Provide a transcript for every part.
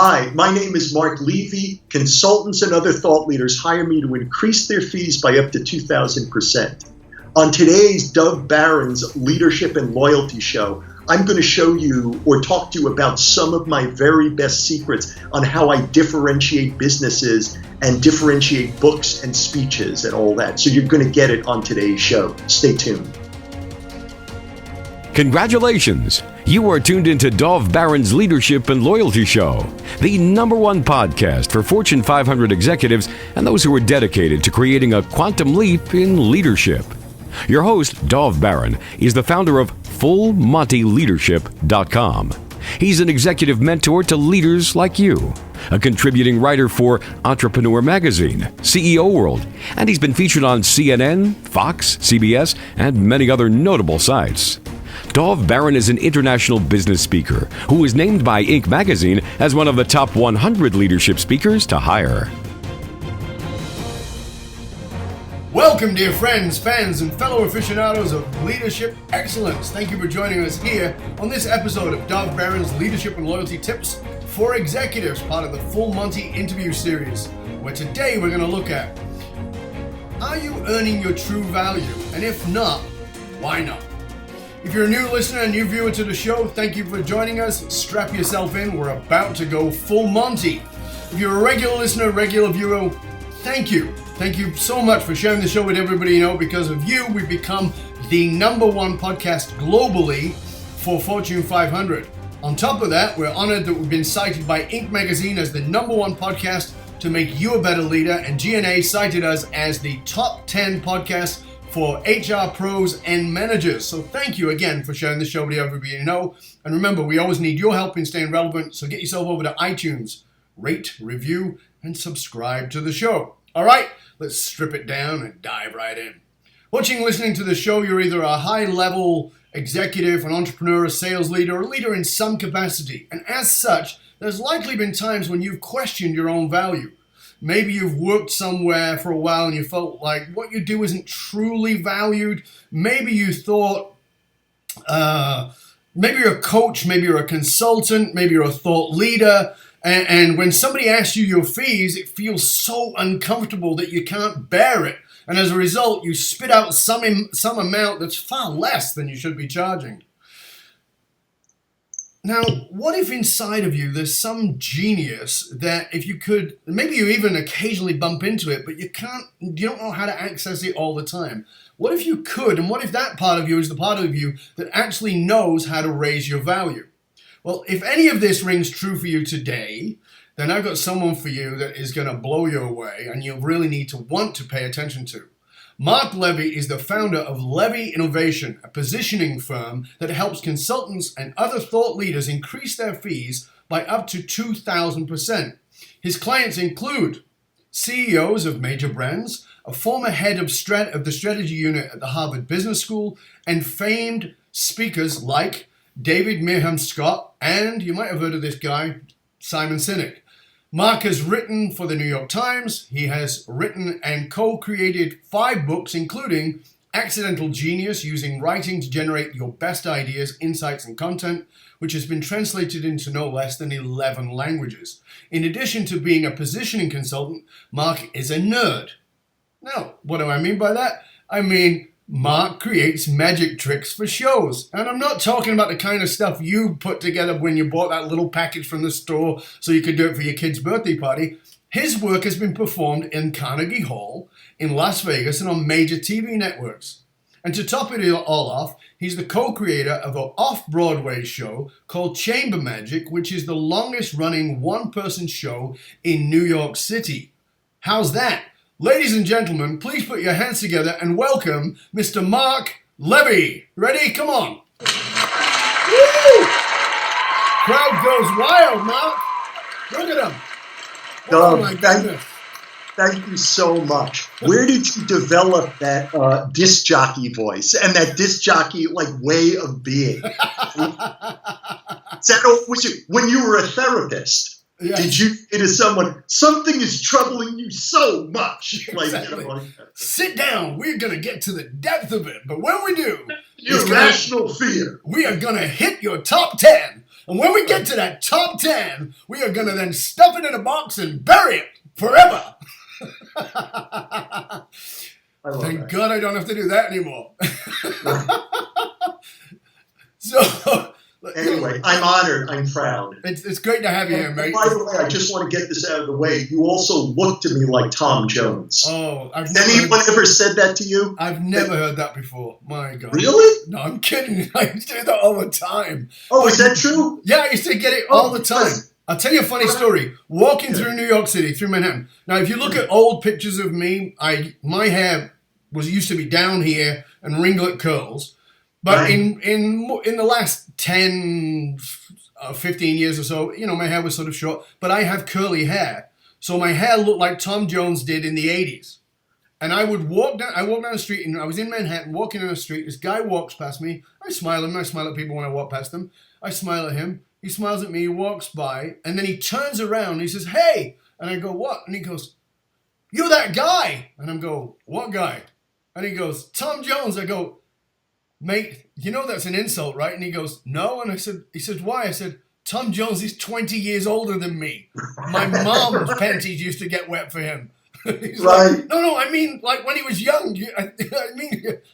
Hi, my name is Mark Levy. Consultants and other thought leaders hire me to increase their fees by up to 2,000%. On today's Dov Baron's Leadership and Loyalty Show, I'm going to show you or talk to you about some of my very best secrets on how I differentiate businesses and differentiate books and speeches and all that. So you're going to get it on today's show. Stay tuned. Congratulations! You are tuned into Dov Baron's Leadership and Loyalty Show, the #1 podcast for Fortune 500 executives and those who are dedicated to creating a quantum leap in leadership. Your host, Dov Baron, is the founder of FullMontyLeadership.com. He's an executive mentor to leaders like you, a contributing writer for Entrepreneur Magazine, CEO World, and he's been featured on CNN, Fox, CBS, and many other notable sites. Dov Baron is an international business speaker who was named by Inc. magazine as one of the top 100 leadership speakers to hire. Welcome, dear friends, fans, and fellow aficionados of leadership excellence. Thank you for joining us here on this episode of Dov Baron's Leadership and Loyalty Tips for Executives, part of the Full Monty interview series, where today we're going to look at, are you earning your true value? And if not, why not? If you're a new listener, a new viewer to the show, thank you for joining us. Strap yourself in. We're about to go full Monty. If you're a regular listener, regular viewer, thank you. Thank you so much for sharing the show with everybody you know. Because of you, we've become the #1 podcast globally for Fortune 500. On top of that, we're honored that we've been cited by Inc. magazine as the #1 podcast to make you a better leader, and GNA cited us as the top 10 podcast for HR pros and managers. So thank you again for sharing the show with everybody you know. And remember, we always need your help in staying relevant, so get yourself over to iTunes, rate, review, and subscribe to the show. All right, let's strip it down and dive right in. Watching and listening to the show, you're either a high-level executive, an entrepreneur, a sales leader, or a leader in some capacity. And as such, there's likely been times when you've questioned your own value. Maybe you've worked somewhere for a while and you felt like what you do isn't truly valued. Maybe you thought, maybe you're a coach, maybe you're a consultant, maybe you're a thought leader. And when somebody asks you your fees, it feels so uncomfortable that you can't bear it. And as a result, you spit out some amount that's far less than you should be charging. Now, what if inside of you there's some genius that if you could, maybe you even occasionally bump into it, but you don't know how to access it all the time. What if you could, and what if that part of you is the part of you that actually knows how to raise your value? Well, if any of this rings true for you today, then I've got someone for you that is going to blow you away and you'll really need to want to pay attention to. Mark Levy is the founder of Levy Innovation, a positioning firm that helps consultants and other thought leaders increase their fees by up to 2,000%. His clients include CEOs of major brands, a former head of the strategy unit at the Harvard Business School, and famed speakers like David Meerman Scott, and you might have heard of this guy, Simon Sinek. Mark has written for the New York Times. He has written and co-created 5 books, including Accidental Genius, Using Writing to Generate Your Best Ideas, Insights, and Content, which has been translated into no less than 11 languages. In addition to being a positioning consultant, Mark is a nerd. Now, what do I mean by that? I mean, Mark creates magic tricks for shows. And I'm not talking about the kind of stuff you put together when you bought that little package from the store so you could do it for your kid's birthday party. His work has been performed in Carnegie Hall, in Las Vegas, and on major TV networks. And to top it all off, he's the co-creator of an off-Broadway show called Chamber Magic, which is the longest running one-person show in New York City. How's that? Ladies and gentlemen, please put your hands together and welcome Mr. Mark Levy. Ready? Come on. Woo! Crowd goes wild, Mark. Look at him. Oh, my goodness. Thank you so much. Where did you develop that disc jockey voice and that disc jockey way of being? When you were a therapist? Yes. Did you say to someone, something is troubling you so much? Exactly. Sit down. We're going to get to the depth of it. But when we do, irrational fear. We are going to hit your top 10 And when we get to that top 10, we are going to then stuff it in a box and bury it forever. Thank God I don't have to do that anymore. So, anyway, I'm honored. I'm proud. It's great to have you here, mate. By the way, I just want to get this out of the way. You also look to me like Tom Jones. Oh, Has anyone ever said that to you? I've never heard that before. My God. Really? No, I'm kidding. I used to do that all the time. Oh, is that true? Yeah, I used to get it all the time. I'll tell you a funny story. Walking through New York City, through Manhattan. Now, if you look at old pictures of me, my hair used to be down here and ringlet curls. But in the last 10, 15 years or so, my hair was sort of short. But I have curly hair. So my hair looked like Tom Jones did in the 80s. And I walked down the street, and I was in Manhattan, walking down the street. This guy walks past me. I smile at him. I smile at people when I walk past them. I smile at him. He smiles at me. He walks by. And then he turns around and he says, "Hey." And I go, "What?" And he goes, "You're that guy." And I'm go, "What guy?" And he goes, "Tom Jones." I go, "Mate, you know that's an insult, right?" And he goes, "No." And he said, "Why?" I said, "Tom Jones is 20 years older than me. My mom's panties used to get wet for him." He's like, no, I mean, like when he was young. I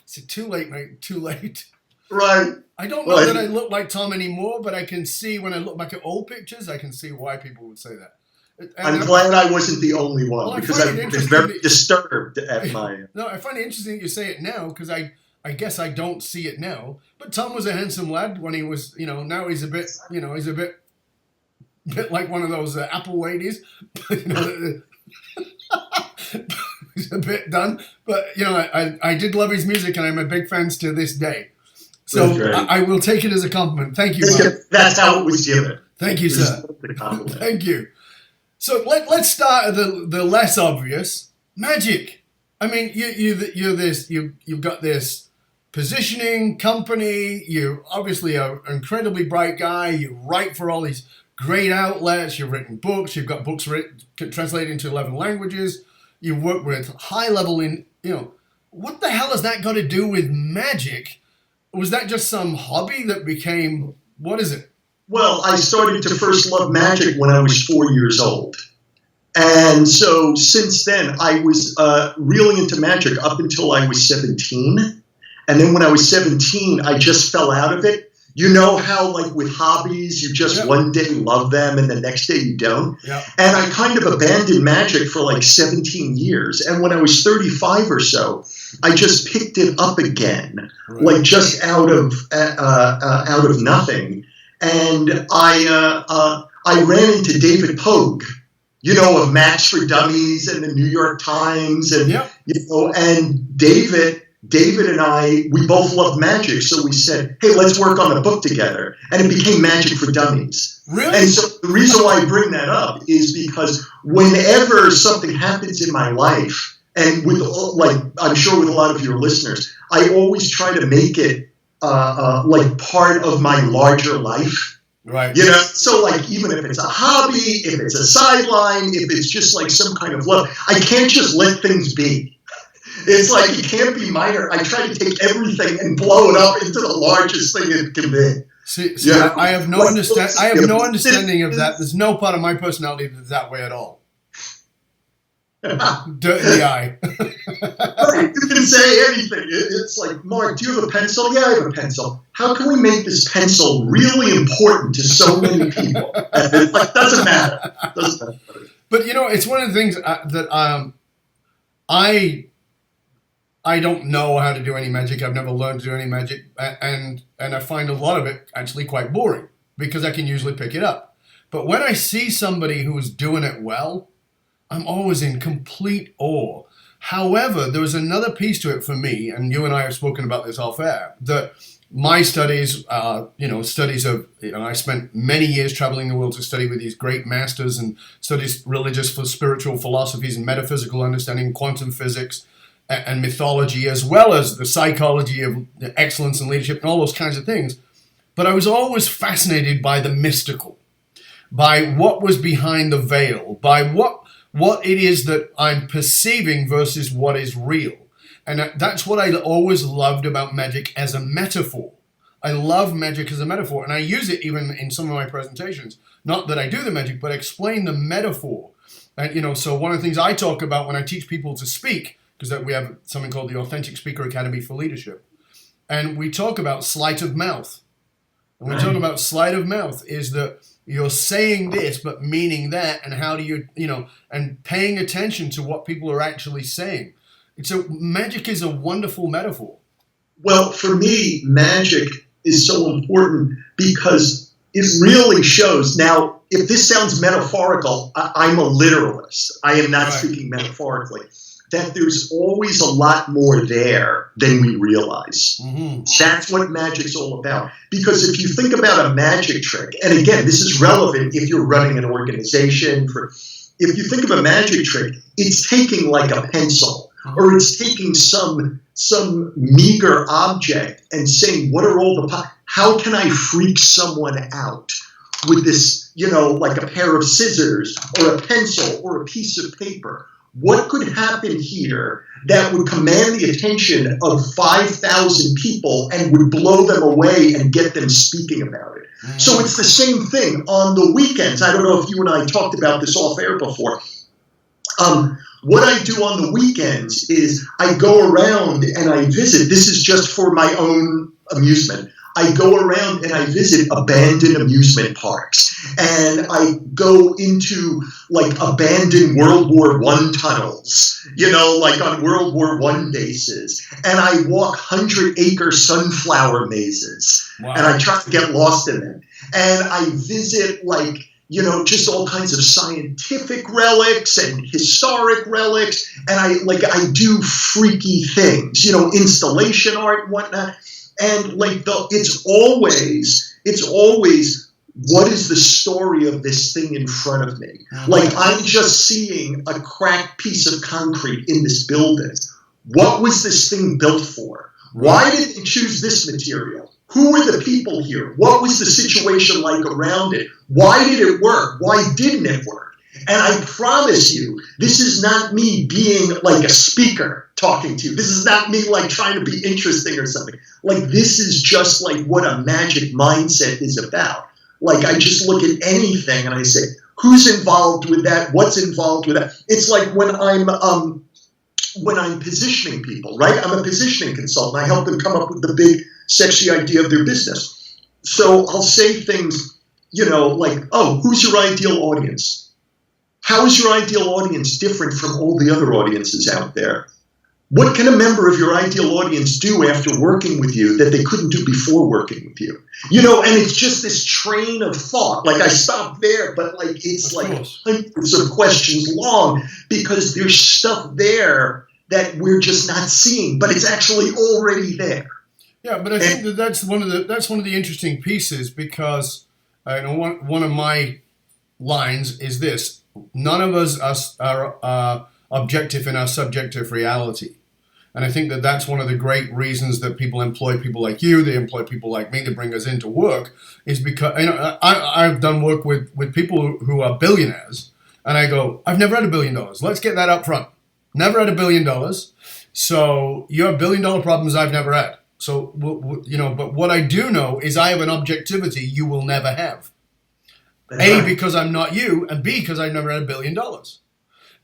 said, "Too late, mate, too late." Right. I don't know that I look like Tom anymore, but I can see when I look back at old pictures, I can see why people would say that. I'm glad I wasn't the only one, because I've been very disturbed at my... No, I find it interesting that you say it now, because I guess I don't see it now. But Tom was a handsome lad when he was, now he's a bit, he's a bit like one of those Apple ladies. He's a bit done. But, I did love his music, and I'm a big fan to this day. So I will take it as a compliment. Thank you, Mark. That's how it was given. Thank you, sir. Thank you. So let's start at the less obvious. Magic. I mean, you've got this positioning company. You're obviously an incredibly bright guy. You write for all these great outlets. You've written books. You've got books translated into 11 languages. You work with high level what the hell has that got to do with magic? Was that just some hobby that became, what is it? Well, I started to first love magic when I was 4 years old. And so since then, I was really into magic up until I was 17. And then when I was 17, I just fell out of it. You know how, like with hobbies, you just one day love them and the next day you don't? Yeah. And I kind of abandoned magic for like 17 years. And when I was 35 or so, I just picked it up again, like just out of nothing. And I ran into David Pogue, of Max for Dummies and the New York Times, and and David and I, we both loved magic, so we said, "Hey, let's work on a book together," and it became Magic for Dummies. Really? And so the reason why I bring that up is because whenever something happens in my life, and with I'm sure with a lot of your listeners, I always try to make it like part of my larger life. Right. So like even if it's a hobby, if it's a sideline, if it's just like some kind of love, I can't just let things be. It's like it can't be minor. I try to take everything and blow it up into the largest thing it can be. See, I have no understanding of that. There's no part of my personality that's that way at all. Dirt in the eye. Right, you can say anything. It's like, "Mark, do you have a pencil?" "Yeah, I have a pencil." "How can we make this pencil really important to so many people?" It doesn't matter. But it's one of the things that I don't know how to do any magic. I've never learned to do any magic, and I find a lot of it actually quite boring because I can usually pick it up. But when I see somebody who's doing it well, I'm always in complete awe. However, there was another piece to it for me, and you and I have spoken about this off air, that my studies, studies of, I spent many years traveling the world to study with these great masters and studies religious for spiritual philosophies and metaphysical understanding, quantum physics and mythology, as well as the psychology of excellence and leadership and all those kinds of things. But I was always fascinated by the mystical, by what was behind the veil, by what it is that I'm perceiving versus what is real. And that's what I always loved about magic as a metaphor. I love magic as a metaphor, and I use it even in some of my presentations. Not that I do the magic, but I explain the metaphor. And, so one of the things I talk about when I teach people to speak, because we have something called the Authentic Speaker Academy for Leadership, and we talk about sleight of mouth. And we talk about sleight of mouth is that you're saying this but meaning that, and how do you, and paying attention to what people are actually saying. So magic is a wonderful metaphor. Well, for me, magic is so important because it really shows. Now, if this sounds metaphorical, I'm a literalist. I am not speaking metaphorically. That there's always a lot more there than we realize. Mm-hmm. That's what magic's all about. Because if you think about a magic trick, and again, this is relevant if you're running an organization. If you think of a magic trick, it's taking like a pencil, or it's taking some meager object and saying, what are all how can I freak someone out with this, like a pair of scissors or a pencil or a piece of paper? What could happen here that would command the attention of 5,000 people and would blow them away and get them speaking about it? Mm-hmm. So it's the same thing on the weekends. I don't know if you and I talked about this off air before. What I do on the weekends is I go around and I visit. This is just for my own amusement. I go around and I visit abandoned amusement parks, and I go into like abandoned World War I tunnels, like on World War I bases, and I walk 100-acre sunflower mazes, and I try to get lost in them, and I visit just all kinds of scientific relics and historic relics, and I do freaky things, installation art and whatnot. And it's always what is the story of this thing in front of me? Like I'm just seeing a cracked piece of concrete in this building. What was this thing built for? Why did they choose this material? Who were the people here? What was the situation like around it? Why did it work? Why didn't it work? And I promise you, this is not me being like a speaker talking to you. This is not me trying to be interesting or something. This is just what a magic mindset is about. I just look at anything and I say, who's involved with that? What's involved with that? It's like when I'm positioning people, right? I'm a positioning consultant. I help them come up with the big, sexy idea of their business. So I'll say things, oh, who's your ideal audience? How is your ideal audience different from all the other audiences out there? What can a member of your ideal audience do after working with you that they couldn't do before working with you? And it's just this train of thought. I stopped there, but it's hundreds of questions long because there's stuff there that we're just not seeing, but it's actually already there. Yeah, but I think that's one of the interesting pieces because one of my lines is this. None of us are objective in our subjective reality. And I think that's one of the great reasons that people employ people like you, they employ people like me to bring us into work, is because I've done work with people who are billionaires, and I go, I've never had $1 billion. Let's get that up front. Never had $1 billion. So you have $1 billion problems I've never had. So, but what I do know is I have an objectivity you will never have. A, because I'm not you, and B, because I've never had $1 billion.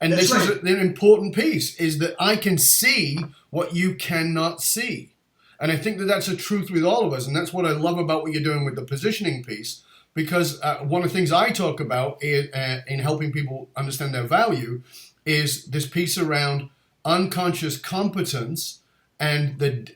And this is an important piece, is that I can see what you cannot see. And I think that's a truth with all of us. And that's what I love about what you're doing with the positioning piece, because one of the things I talk about in helping people understand their value is this piece around unconscious competence and the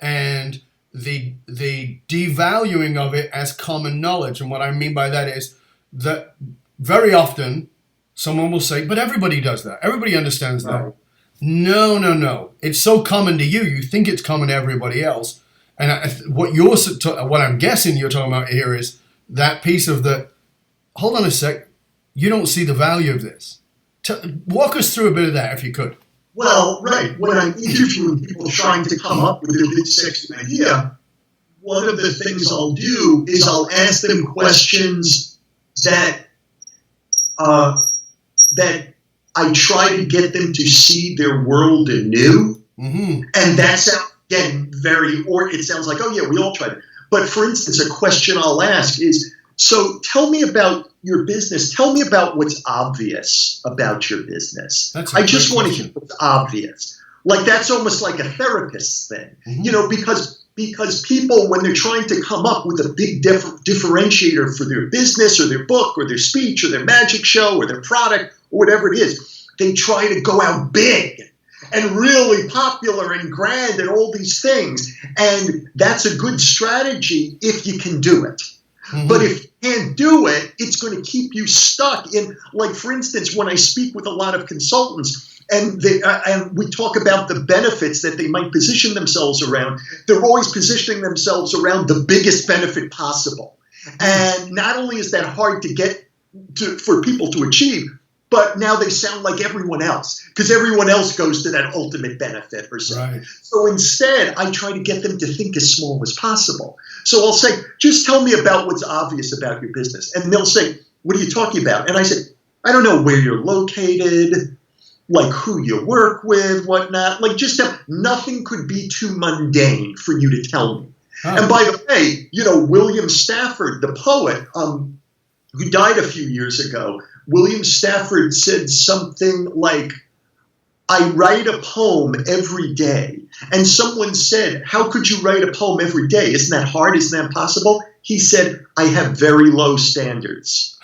devaluing of it as common knowledge. And what I mean by that is that very often someone will say, but everybody does that. Everybody understands that. No. It's so common to you. You think it's common to everybody else. And what I'm guessing you're talking about here is that piece of hold on a sec, you don't see the value of this. Walk us through a bit of that if you could. Well, right. When I'm interviewing people trying to come up with their big sexy idea, one of the things I'll do is I'll ask them questions that I try to get them to see their world anew. Mm-hmm. And that's, again, it sounds like, oh yeah, we all try to. But for instance, a question I'll ask is, so tell me about your business. Tell me about what's obvious about your business. I just want to hear what's obvious. Like that's almost like a therapist's thing, because people, when they're trying to come up with a big differentiator for their business or their book or their speech or their magic show or their product or whatever it is, they try to go out big and really popular and grand and all these things. And that's a good strategy if you can do it. But if you can't do it, it's going to keep you stuck in, like, for instance, when I speak with a lot of consultants and we talk about the benefits that they might position themselves around, they're always positioning themselves around the biggest benefit possible. And not only is that hard to get for people to achieve, but now they sound like everyone else because everyone else goes to that ultimate benefit or something. Right. So instead, I try to get them to think as small as possible. So I'll say, just tell me about what's obvious about your business. And they'll say, what are you talking about? And I say, I don't know where you're located, like who you work with, whatnot. Like just nothing could be too mundane for you to tell me. Oh. And by the way, William Stafford, the poet, who died a few years ago, William Stafford said something like, I write a poem every day. And someone said, how could you write a poem every day? Isn't that hard? Isn't that possible? He said, I have very low standards.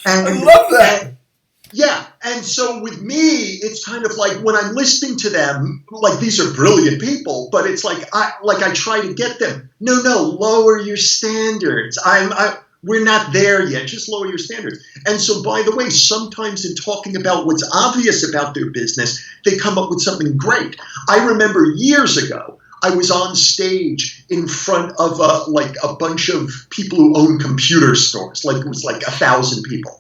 I love that. Yeah. And so with me, it's kind of like when I'm listening to them, like these are brilliant people, but it's like I try to get them. No, lower your standards. We're not there yet. Just lower your standards. And so, by the way, sometimes in talking about what's obvious about their business, they come up with something great. I remember years ago, I was on stage in front of a bunch of people who own computer stores. Like it was like 1,000 people.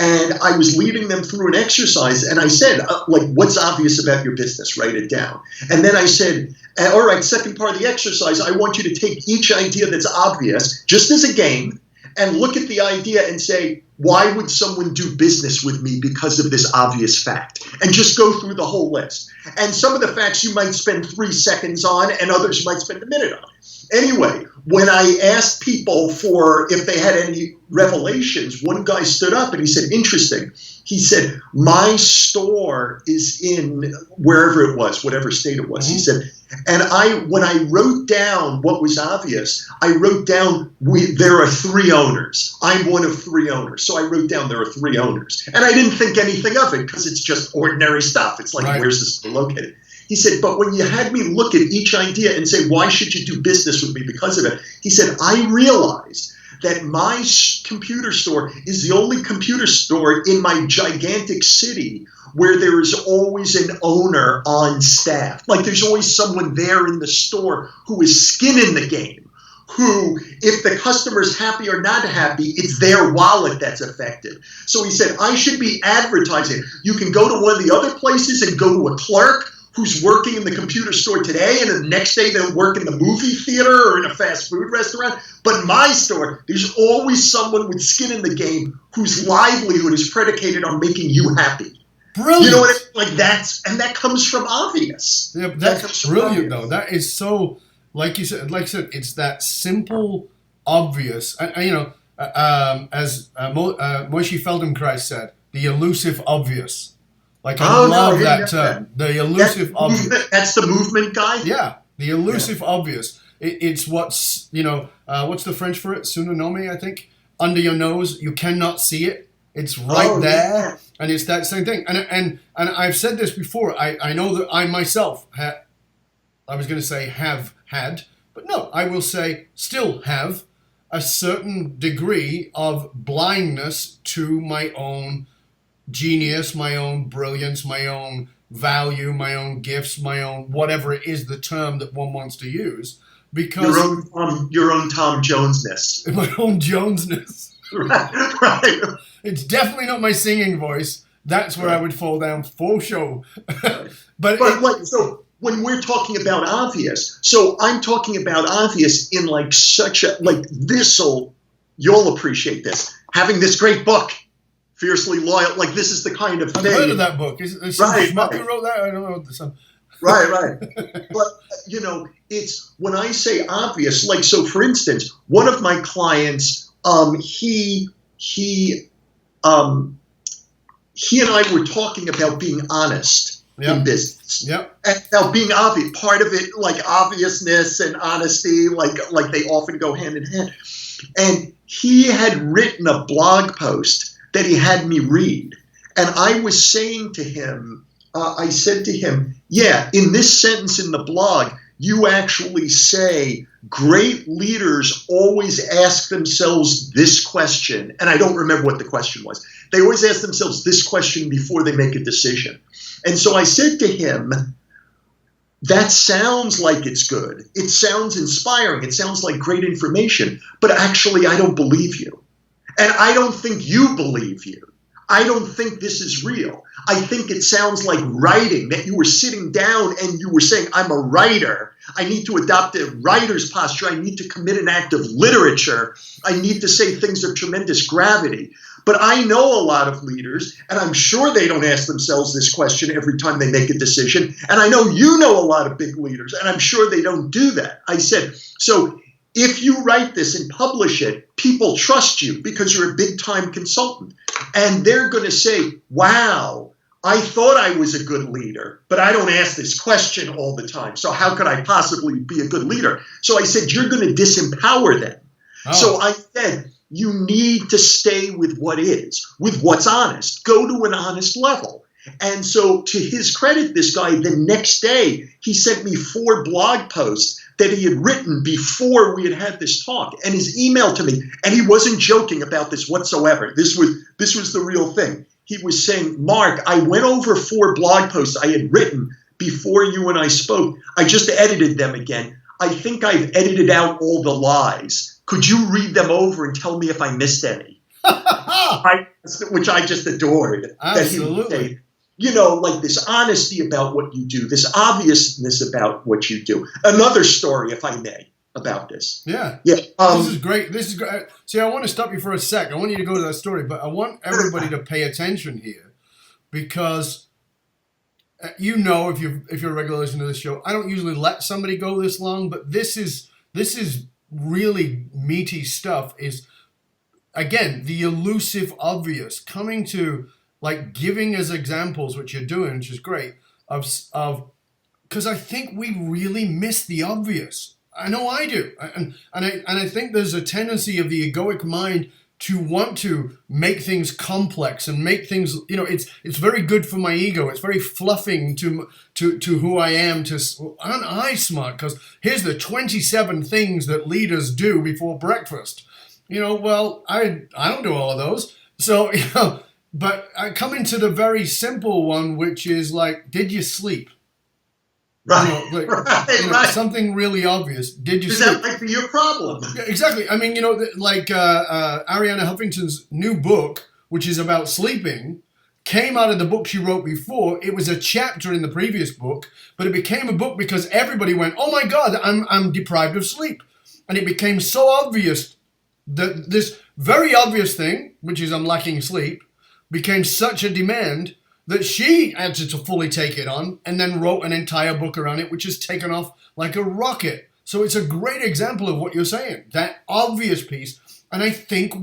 And I was leading them through an exercise, and I said, what's obvious about your business? Write it down. And then I said, all right, second part of the exercise, I want you to take each idea that's obvious, just as a game, and look at the idea and say, why would someone do business with me because of this obvious fact? And just go through the whole list. And some of the facts you might spend 3 seconds on, and others you might spend a minute on. Anyway, when I asked people for if they had any revelations, one guy stood up and he said, interesting. He said, my store is in wherever it was, whatever state it was. He said, and when I wrote down what was obvious, I wrote down there are 3 owners. I'm one of 3 owners. So I wrote down there are 3 owners. And I didn't think anything of it because it's just ordinary stuff. It's like, where's this store located? He said, but when you had me look at each idea and say, why should you do business with me because of it? He said, I realized that my computer store is the only computer store in my gigantic city where there is always an owner on staff. Like there's always someone there in the store who is skin in the game, who, if the customer's happy or not happy, it's their wallet that's affected. So he said, I should be advertising. You can go to one of the other places and go to a clerk who's working in the computer store today, and the next day they'll work in the movie theater or in a fast food restaurant. But my store, there's always someone with skin in the game whose livelihood is predicated on making you happy. Brilliant. You know what I mean? That comes from obvious. Yeah, that's brilliant, though. That is so, like you said, it's that simple, obvious. As Moshe Feldenkrais said, the elusive obvious. Like I love that term, the elusive obvious. That's the movement guy? Yeah, the elusive obvious. It's what's, what's the French for it? Tsunami, I think. Under your nose, you cannot see it. It's right there. Yeah. And it's that same thing. And I've said this before. I know that I myself, I was going to say have had, but no, I will say still have a certain degree of blindness to my own genius, my own brilliance, my own value, my own gifts, my own whatever it is the term that one wants to use. Because your own Tom Jones-ness. My own Jones-ness. Right. It's definitely not my singing voice. That's where I would fall down for sure. So when we're talking about obvious, so I'm talking about obvious in you'll appreciate this, having this great book. Fiercely Loyal, like this is the kind of thing. I've heard of that book. Is it some schmuck who wrote that? I don't know. Right. But, it's when I say obvious, like, so for instance, one of my clients, he and I were talking about being honest in business. Yep. And now being obvious, part of it, like obviousness and honesty, like they often go hand in hand. And he had written a blog post that he had me read. And I was saying to him, I said to him, yeah, in this sentence in the blog, you actually say great leaders always ask themselves this question. And I don't remember what the question was. They always ask themselves this question before they make a decision. And so I said to him, that sounds like it's good. It sounds inspiring. It sounds like great information. But actually, I don't believe you. And I don't think you believe you. I don't think this is real. I think it sounds like writing, that you were sitting down and you were saying, I'm a writer. I need to adopt a writer's posture. I need to commit an act of literature. I need to say things of tremendous gravity. But I know a lot of leaders, and I'm sure they don't ask themselves this question every time they make a decision. And I know you know a lot of big leaders, and I'm sure they don't do that. I said, so if you write this and publish it, people trust you because you're a big-time consultant. And they're going to say, wow, I thought I was a good leader, but I don't ask this question all the time. So how could I possibly be a good leader? So I said, you're going to disempower them. Oh. So I said, you need to stay with what is, with what's honest. Go to an honest level. And so to his credit, this guy, the next day, he sent me 4 blog posts that he had written before we had had this talk, and his email to me, and he wasn't joking about this whatsoever. This was the real thing. He was saying, Mark, I went over 4 blog posts I had written before you and I spoke. I just edited them again. I think I've edited out all the lies. Could you read them over and tell me if I missed any? Which I just adored. Absolutely. Like this honesty about what you do, this obviousness about what you do. Another story, if I may, about this. Yeah. This is great. This is great. See, I want to stop you for a sec. I want you to go to that story, but I want everybody to pay attention here because, if you're a regular listener to this show, I don't usually let somebody go this long, but this is really meaty stuff. Is again the elusive obvious coming to. Like giving us examples, which you're doing, which is great, of because I think we really miss the obvious. I know I do, and I think there's a tendency of the egoic mind to want to make things complex and make things, it's very good for my ego. It's very fluffing to who I am. Aren't I smart? Because here's the 27 things that leaders do before breakfast. Well, I don't do all of those, so But I come into the very simple one, which is like, did you sleep? Right. Right. Something really obvious. Did you sleep? That might be your problem. Yeah, exactly. I mean, Arianna Huffington's new book, which is about sleeping, came out of the book she wrote before. It was a chapter in the previous book, but it became a book because everybody went, oh my God, I'm deprived of sleep. And it became so obvious that this very obvious thing, which is I'm lacking sleep, became such a demand that she had to fully take it on and then wrote an entire book around it, which has taken off like a rocket. So it's a great example of what you're saying, that obvious piece. And I think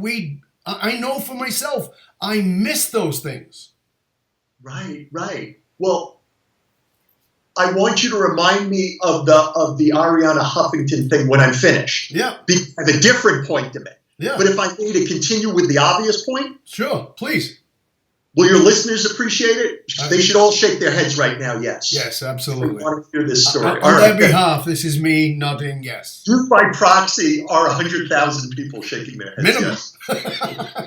I know for myself, I miss those things. Right. Well, I want you to remind me of the Arianna Huffington thing when I'm finished. Yeah. I have a different point to make. Yeah. But if I need to continue with the obvious point. Sure, please. Will your listeners appreciate it? They should all shake their heads right now, yes. Yes, absolutely. I want to hear this story. On their behalf, this is me nodding yes. You by proxy are 100,000 people shaking their heads. Minimum. Yes.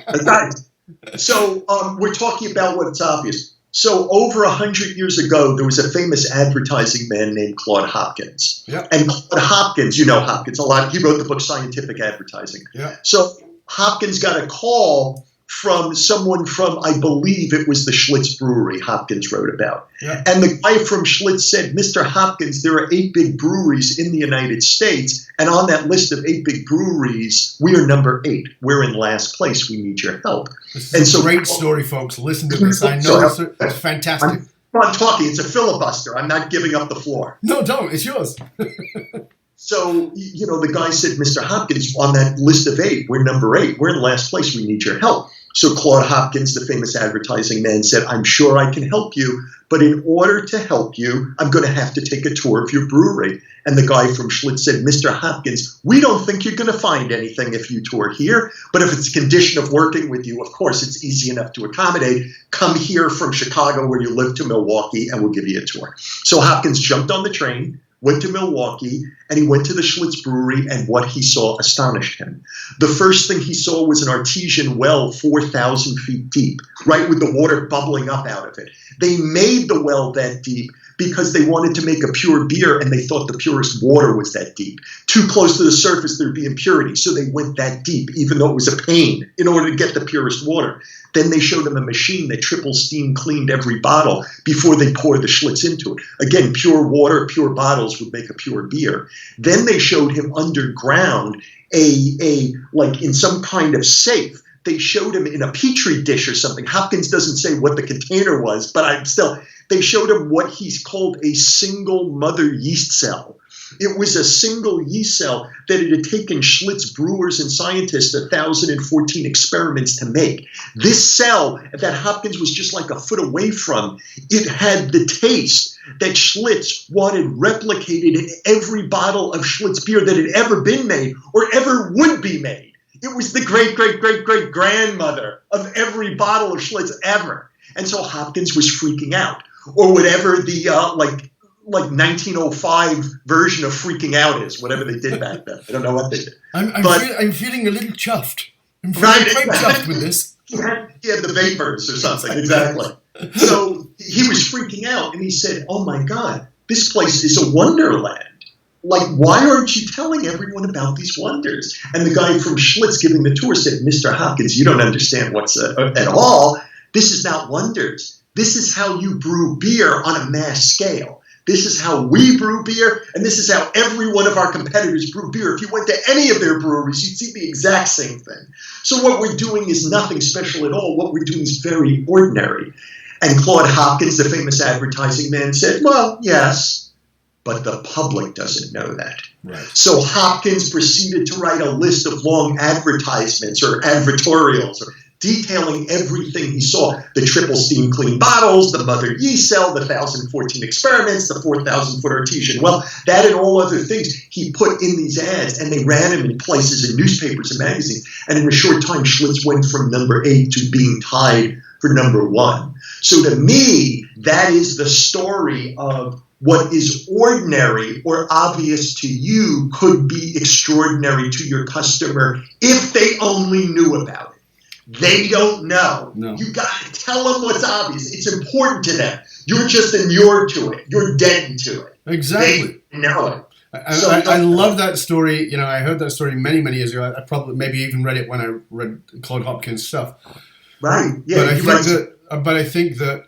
That's right. So we're talking about what's obvious. So over 100 years ago, there was a famous advertising man named Claude Hopkins. Yep. And Claude Hopkins, you know Hopkins a lot. He wrote the book Scientific Advertising. Yeah. So Hopkins got a call from someone from, I believe it was the Schlitz brewery Hopkins wrote about. Yeah. And the guy from Schlitz said, Mr. Hopkins, there are 8 big breweries in the United States. And on that list of 8 big breweries, we are number 8. We're in last place. We need your help. This is a great story, folks. Listen to this. I know it's fantastic. I'm talking. It's a filibuster. I'm not giving up the floor. No, don't. It's yours. So, the guy said, Mr. Hopkins, on that list of 8, we're number 8. We're in last place. We need your help. So Claude Hopkins, the famous advertising man, said, I'm sure I can help you, but in order to help you, I'm going to have to take a tour of your brewery. And the guy from Schlitz said, Mr. Hopkins, we don't think you're going to find anything if you tour here, but if it's a condition of working with you, of course, it's easy enough to accommodate. Come here from Chicago where you live to Milwaukee, and we'll give you a tour. So Hopkins jumped on the train, went to Milwaukee, and he went to the Schlitz brewery, and what he saw astonished him. The first thing he saw was an artesian well 4,000 feet deep, right, with the water bubbling up out of it. They made the well that deep because they wanted to make a pure beer, and they thought the purest water was that deep. Too close to the surface, there'd be impurity, so they went that deep, even though it was a pain, in order to get the purest water. Then they showed him a machine that triple steam cleaned every bottle before they poured the Schlitz into it. Again, pure water, pure bottles would make a pure beer. Then they showed him underground, like in some kind of safe. They showed him in a petri dish or something. Hopkins doesn't say what the container was, but they showed him what he's called a single mother yeast cell. It was a single yeast cell that it had taken Schlitz brewers and scientists 1,014 experiments to make. This cell that Hopkins was just like a foot away from, it had the taste that Schlitz wanted replicated in every bottle of Schlitz beer that had ever been made or ever would be made. It was the great-great-great-great-grandmother of every bottle of Schlitz ever. And so Hopkins was freaking out. Or whatever the, like 1905 version of freaking out is, whatever they did back then. I don't know what they did. I'm feeling a little chuffed. I'm feeling quite chuffed with this. He had the vapors or something, exactly. So he was freaking out, and he said, oh my God, this place is a wonderland. Like, why aren't you telling everyone about these wonders? And the guy from Schlitz giving the tour said, Mr. Hopkins, you don't understand what's at all. This is not wonders. This is how you brew beer on a mass scale. This is how we brew beer, and this is how every one of our competitors brew beer. If you went to any of their breweries, you'd see the exact same thing. So what we're doing is nothing special at all. What we're doing is very ordinary. And Claude Hopkins, the famous advertising man, said, well, yes, but the public doesn't know that. Right. So Hopkins proceeded to write a list of long advertisements or advertorials or detailing everything he saw, the triple steam clean bottles, the mother yeast cell, the 1,014 experiments, the 4,000-foot artesian well, that and all other things he put in these ads, and they ran them in places in newspapers and magazines. And in a short time, Schlitz went from number 8 to being tied for number 1. So to me, that is the story of what is ordinary or obvious to you could be extraordinary to your customer if they only knew about it. They don't know. No. You got to tell them what's obvious. It's important to them. You're just inured to it. You're dead to it. Exactly. They know it. I love that story. You know, I heard that story many, many years ago. I probably maybe even read it when I read Claude Hopkins' stuff. Right. Yeah. But I think that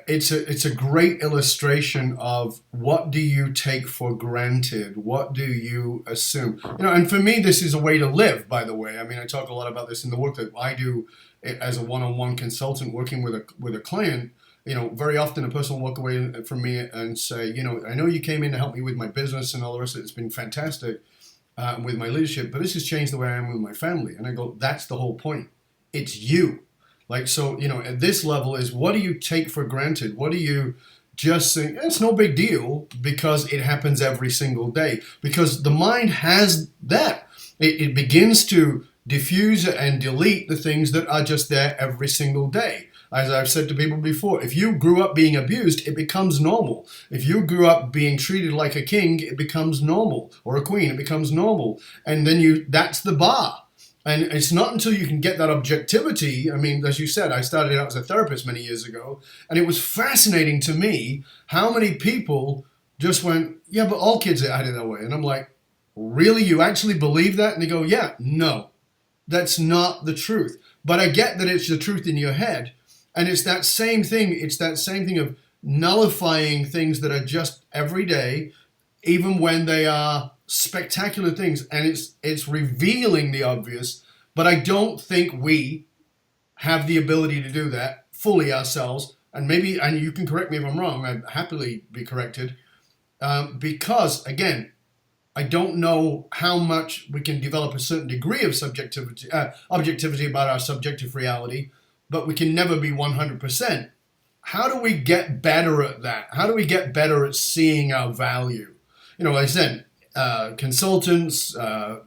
it's a great illustration of what do you take for granted? What do you assume? You know, and for me, this is a way to live, by the way. I mean, I talk a lot about this in the work that I do as a one-on-one consultant working with a client. You know, very often a person will walk away from me and say, you know, I know you came in to help me with my business and all the rest of it. It's been fantastic with my leadership, but this has changed the way I am with my family. And I go, that's the whole point. It's you. Like, so, you know, at this level is what do you take for granted? What do you just think, it's no big deal because it happens every single day? Because the mind has that. It begins to diffuse and delete the things that are just there every single day. As I've said to people before, if you grew up being abused, it becomes normal. If you grew up being treated like a king, it becomes normal. Or a queen, it becomes normal. And then that's the bar. And it's not until you can get that objectivity. I mean, as you said, I started out as a therapist many years ago, and it was fascinating to me how many people just went, yeah, but all kids are acting that way. And I'm like, really? You actually believe that? And they go, yeah, no, that's not the truth. But I get that it's the truth in your head. And it's that same thing. It's that same thing of nullifying things that are just every day, even when they are spectacular things, and it's revealing the obvious, but I don't think we have the ability to do that fully ourselves and you can correct me if I'm wrong, I'd happily be corrected, because, again, I don't know how much we can develop a certain degree of objectivity about our subjective reality, but we can never be 100%. How do we get better at that? How do we get better at seeing our value? Like I said, consultants,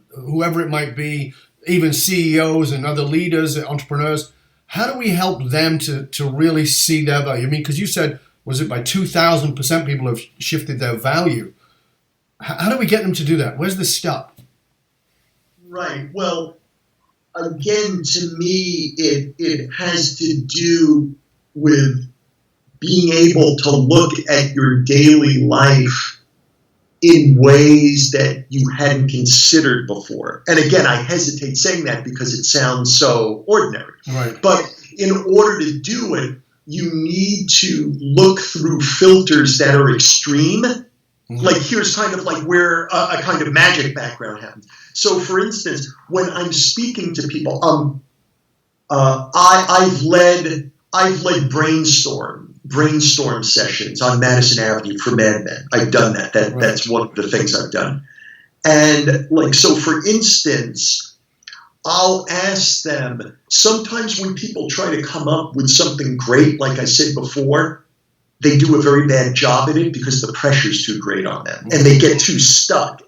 whoever it might be, even CEOs and other leaders, entrepreneurs, how do we help them to really see their value? I mean, because you said, was it by 2,000% people have shifted their value? How do we get them to do that? Where's the step? Right. Well, again, to me, it has to do with being able to look at your daily life in ways that you hadn't considered before. And again, I hesitate saying that because it sounds so ordinary. Right. But in order to do it, you need to look through filters that are extreme. Like here's kind of like where a kind of magic background happens. So for instance, when I'm speaking to people, I've led brainstorm sessions on Madison Avenue for Mad Men. I've done that. That's one of the things I've done. And so for instance, I'll ask them, sometimes when people try to come up with something great, like I said before, they do a very bad job at it because the pressure's too great on them and they get too stuck.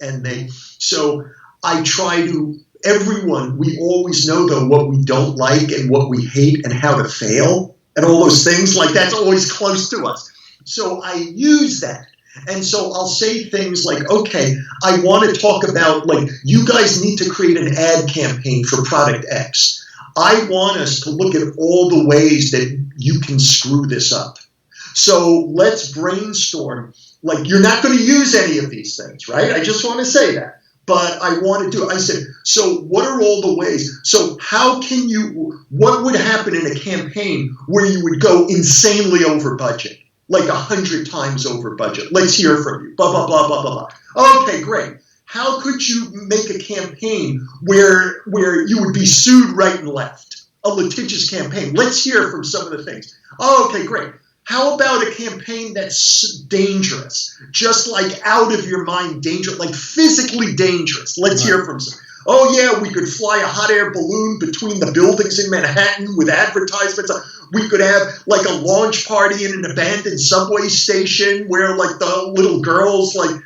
So I try to, we always know though what we don't like and what we hate and how to fail and all those things, like that's always close to us. So I use that. And so I'll say things like, okay, I want to talk about, you guys need to create an ad campaign for product X. I want us to look at all the ways that you can screw this up. So let's brainstorm. You're not going to use any of these things, right? I just want to say that. But I want to do it. I said, so what are all the ways? So what would happen in a campaign where you would go insanely over budget? 100 times over budget. Let's hear from you. Blah, blah, blah, blah, blah, blah. Okay, great. How could you make a campaign where you would be sued right and left? A litigious campaign. Let's hear from some of the things. Okay, great. How about a campaign that's dangerous, just out of your mind dangerous, physically dangerous? Let's hear from some. Oh, yeah, we could fly a hot air balloon between the buildings in Manhattan with advertisements. We could have a launch party in an abandoned subway station where the little girls who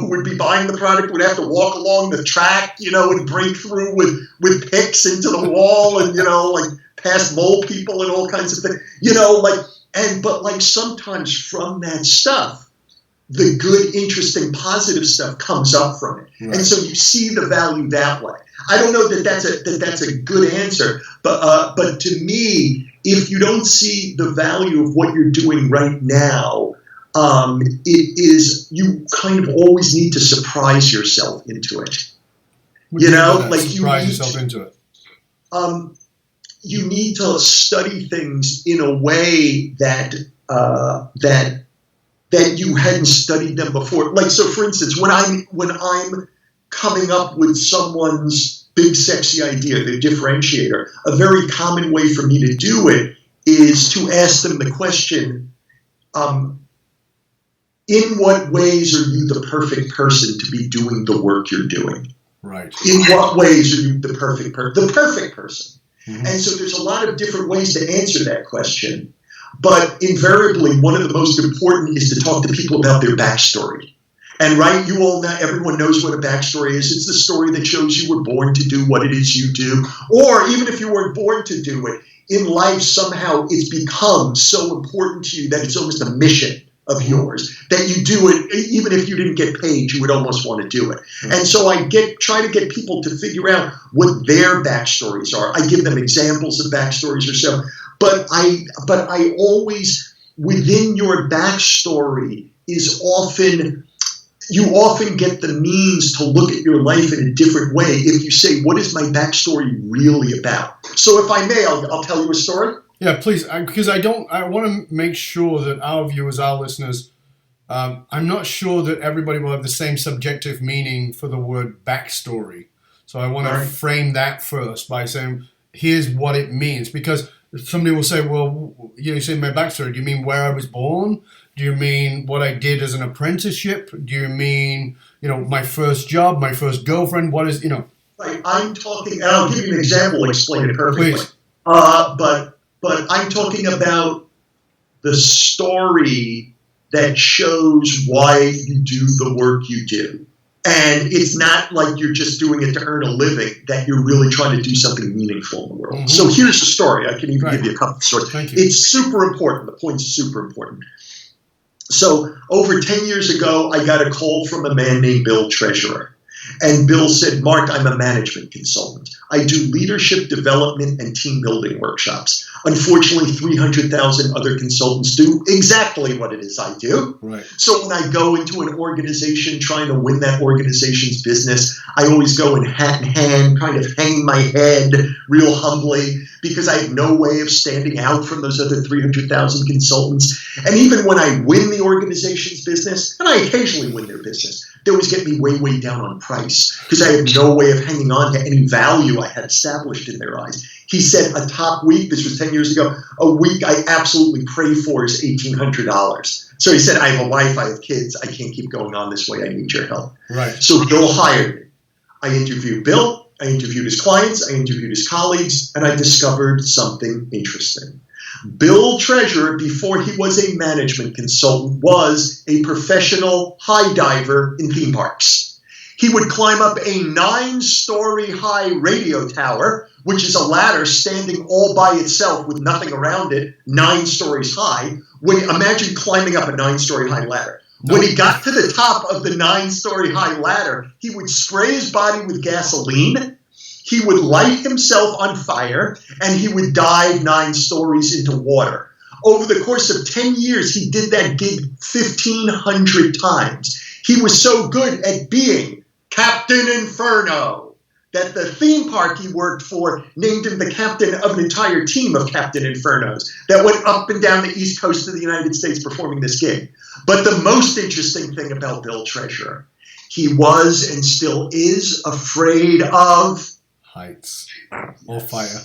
would be buying the product would have to walk along the track, and break through with picks into the wall and, past mole people and all kinds of things, but sometimes from that stuff, the good, interesting, positive stuff comes up from it. Right. And so you see the value that way. I don't know that that's a good answer, but to me, if you don't see the value of what you're doing right now, you kind of always need to surprise yourself into it. Surprise yourself into it. You need to study things in a way that you hadn't studied them before. So for instance, when I'm coming up with someone's big sexy idea, the differentiator, a very common way for me to do it is to ask them the question, in what ways are you the perfect person to be doing the work you're doing? Right. In what ways are you the perfect person? The perfect person. Mm-hmm. And so there's a lot of different ways to answer that question. But invariably, one of the most important is to talk to people about their backstory. And you all know, everyone knows what a backstory is. It's the story that shows you were born to do what it is you do. Or even if you weren't born to do it, in life somehow it's become so important to you that it's almost a mission of yours, that you do it, even if you didn't get paid, you would almost want to do it. And so I try to get people to figure out what their backstories are. I give them examples of backstories or so, but I always, within your backstory is you often get the means to look at your life in a different way if you say, what is my backstory really about? So if I may, I'll tell you a story. Yeah, please, because I want to make sure that our viewers, our listeners, I'm not sure that everybody will have the same subjective meaning for the word backstory. So I want to frame that first by saying, here's what it means. Because somebody will say, well, you say my backstory. Do you mean where I was born? Do you mean what I did as an apprenticeship? Do you mean, my first job, my first girlfriend? What is, Right. I'm talking, and I'll give you an example to explain it perfectly. Please. But I'm talking about the story that shows why you do the work you do. And it's not like you're just doing it to earn a living, that you're really trying to do something meaningful in the world. Mm-hmm. So here's the story. I can even give you a couple of stories. Thank you. It's super important. The point's super important. So over 10 years ago, I got a call from a man named Bill Treasurer. And Bill said, Mark, I'm a management consultant. I do leadership development and team building workshops. Unfortunately, 300,000 other consultants do exactly what it is I do. Right. So when I go into an organization trying to win that organization's business, I always go in hat in hand, kind of hang my head real humbly, because I have no way of standing out from those other 300,000 consultants. And even when I win the organization's business, and I occasionally win their business, they always get me way, way down on price because I have no way of hanging on to any value I had established in their eyes. He said a top week, this was 10 years ago, a week I absolutely pray for is $1,800. So he said, I have a wife, I have kids, I can't keep going on this way, I need your help. Right. So Bill hired me. I interviewed Bill, I interviewed his clients, I interviewed his colleagues, and I discovered something interesting. Bill Treasurer, before he was a management consultant, was a professional high diver in theme parks. He would climb up a 9-story high radio tower, which is a ladder standing all by itself with nothing around it, 9 stories high. Imagine climbing up a 9-story high ladder. When he got to the top of the 9-story high ladder, he would spray his body with gasoline. He would light himself on fire, and he would dive 9 stories into water. Over the course of 10 years, he did that gig 1,500 times. He was so good at being Captain Inferno that the theme park he worked for named him the captain of an entire team of Captain Infernos that went up and down the East Coast of the United States performing this gig. But the most interesting thing about Bill Treasurer, he was and still is afraid of heights or fire.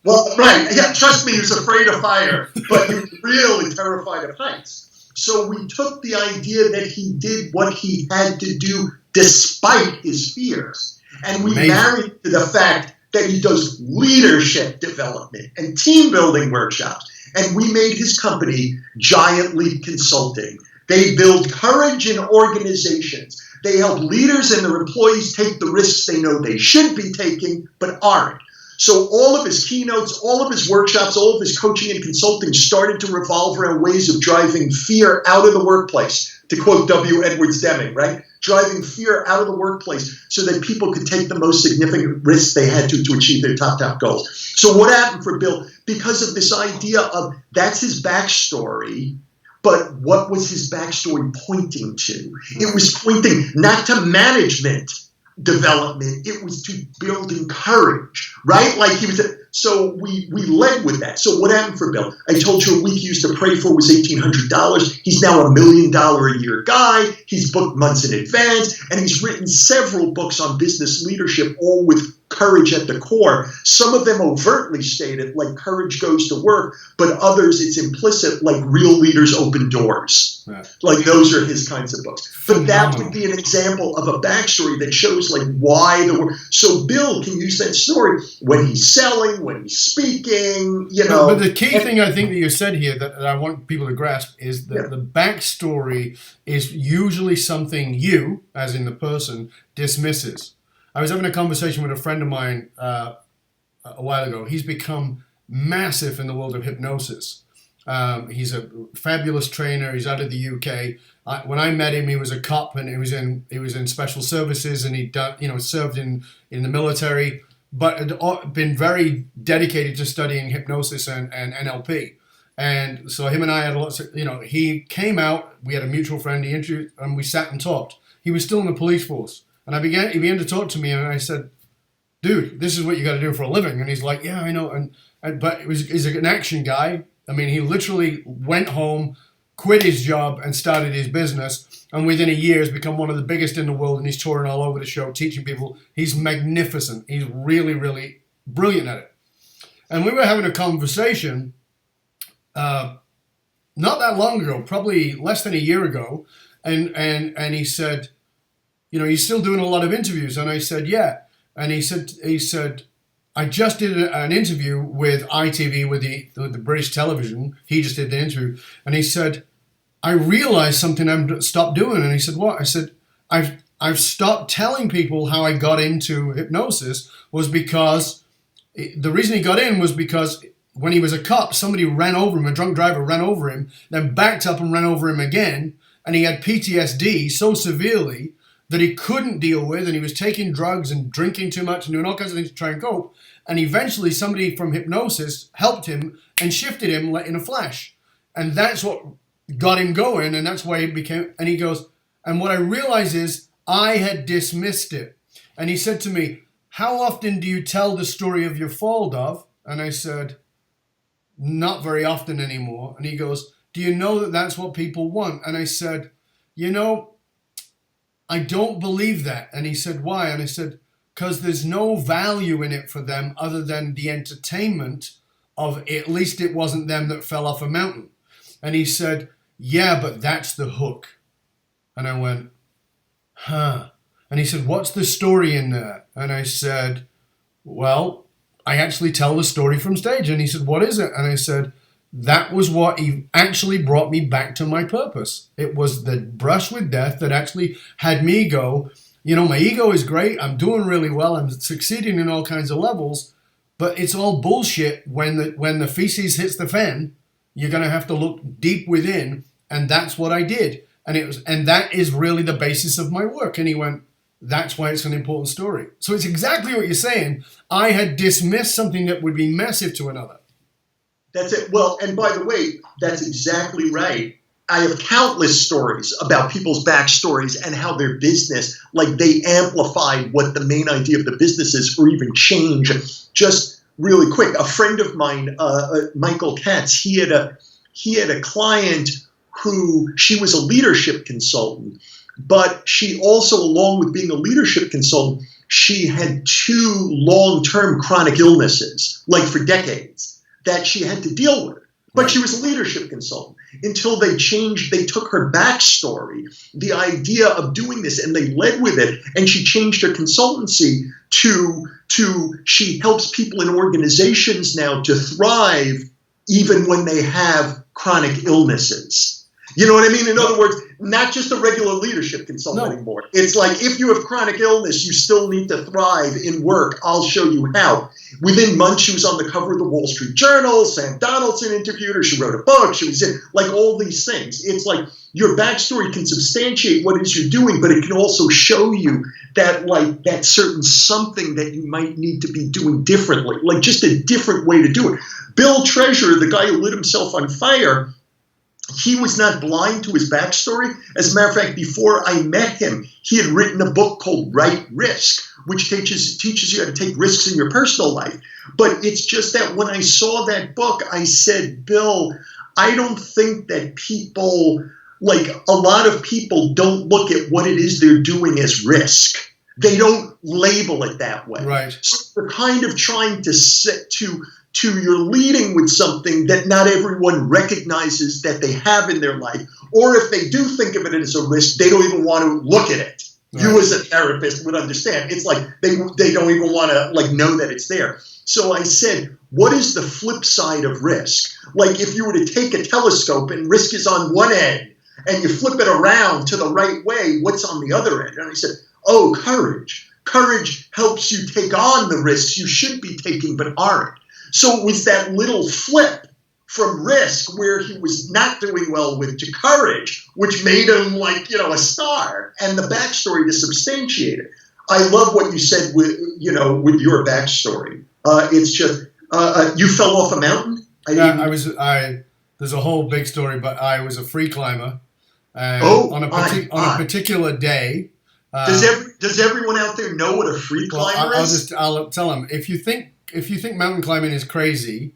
Well, right. Yeah, trust me, he was afraid of fire, but he was really terrified of heights. So we took the idea that he did what he had to do despite his fears. And we married to the fact that he does leadership development and team building workshops. And we made his company Giant Leap Consulting. They build courage in organizations. They help leaders and their employees take the risks they know they should be taking but aren't. So all of his keynotes, all of his workshops, all of his coaching and consulting started to revolve around ways of driving fear out of the workplace, to quote W. Edwards Deming, right? Driving fear out of the workplace so that people could take the most significant risks they had to achieve their top goals. So what happened for Bill? Because of this idea of that's his backstory, but what was his backstory pointing to? It was pointing not to management development, it was to building courage, right? Like he was, so we led with that. So what happened for Bill? I told you a week he used to pray for was $1,800. He's now $1 million a year guy. He's booked months in advance, and he's written several books on business leadership, all with courage at the core. Some of them overtly stated, like courage goes to work, but others it's implicit, like real leaders open doors. Right. Like those are his kinds of books. But that would be an example of a backstory that shows like why the work. So Bill can use that story when he's selling, when he's speaking, you know. But the key thing I think that you said here that I want people to grasp is that the backstory is usually something you, as in the person, dismisses. I was having a conversation with a friend of mine a while ago. He's become massive in the world of hypnosis. He's a fabulous trainer. He's out of the UK. When I met him, he was a cop and he was in special services, and he'd done, served in the military, but had been very dedicated to studying hypnosis and NLP. And so him and I had lots of, he came out. We had a mutual friend. He introduced, and we sat and talked. He was still in the police force. And he began to talk to me, and I said, dude, this is what you got to do for a living. And he's like, yeah, I know. But he's an action guy. I mean, he literally went home, quit his job, and started his business. And within a year, has become one of the biggest in the world. And he's touring all over the show, teaching people. He's magnificent. He's really, really brilliant at it. And we were having a conversation not that long ago, probably less than a year ago. And he said, you're still doing a lot of interviews. And I said, yeah. And he said, I just did an interview with ITV, with the British television. He just did the interview. And he said, I realized something I've stopped doing. And he said, what? I said, I've stopped telling people how I got into hypnosis was because the reason he got in was because when he was a cop, somebody ran over him, a drunk driver ran over him, then backed up and ran over him again. And he had PTSD so severely that he couldn't deal with, and he was taking drugs and drinking too much and doing all kinds of things to try and cope. And eventually somebody from hypnosis helped him and shifted him in a flash. And that's what got him going, and that's why he became, and he goes, and what I realized is I had dismissed it. And he said to me, how often do you tell the story of your fall, Dov? And I said, not very often anymore. And he goes, do you know that that's what people want? And I said, I don't believe that. And he said, why? And I said, because there's no value in it for them other than the entertainment of at least it wasn't them that fell off a mountain. And he said, yeah, but that's the hook. And I went, huh. And he said, what's the story in there? And I said, well, I actually tell the story from stage. And he said, what is it? And I said, that was what actually brought me back to my purpose. It was the brush with death that actually had me go, my ego is great. I'm doing really well. I'm succeeding in all kinds of levels, but it's all bullshit. When the feces hits the fan, you're going to have to look deep within. And that's what I did. And that is really the basis of my work. And he went, that's why it's an important story. So it's exactly what you're saying. I had dismissed something that would be massive to another. That's it. Well, and by the way, that's exactly right. I have countless stories about people's backstories and how their business, they amplified what the main idea of the business is or even change. Just really quick, a friend of mine, Michael Katz, he had a client who she was a leadership consultant, but she also, along with being a leadership consultant, she had 2 long-term chronic illnesses, for decades, that she had to deal with. But she was a leadership consultant until they took her backstory, the idea of doing this, and they led with it. And she changed her consultancy to she helps people in organizations now to thrive even when they have chronic illnesses. You know what I mean? In other words, not just a regular leadership consultant anymore. It's like, if you have chronic illness, you still need to thrive in work. I'll show you how. Within months, she was on the cover of the Wall Street Journal. Sam Donaldson interviewed her. She wrote a book. She was in, all these things. It's like your backstory can substantiate what it is you're doing, but it can also show you that, that certain something that you might need to be doing differently, just a different way to do it. Bill Treasure, the guy who lit himself on fire, he was not blind to his backstory. As a matter of fact, before I met him, he had written a book called Right Risk, which teaches you how to take risks in your personal life. But it's just that when I saw that book, I said, Bill, I don't think that people, a lot of people don't look at what it is they're doing as risk. They don't label it that way. Right. So they're kind of trying to you're leading with something that not everyone recognizes that they have in their life. Or if they do think of it as a risk, they don't even want to look at it. Right. You as a therapist would understand. It's like they don't even want to know that it's there. So I said, what is the flip side of risk? If you were to take a telescope and risk is on one end and you flip it around to the right way, what's on the other end? And I said, courage. Courage helps you take on the risks you should be taking but aren't. So it was that little flip from risk where he was not doing well with to courage, which made him a star, and the backstory to substantiate it. I love what you said with your backstory. It's just you fell off a mountain. There's a whole big story, but I was a free climber. On a particular day. Does everyone out there know what a free climber is? I'll tell them. If you think mountain climbing is crazy,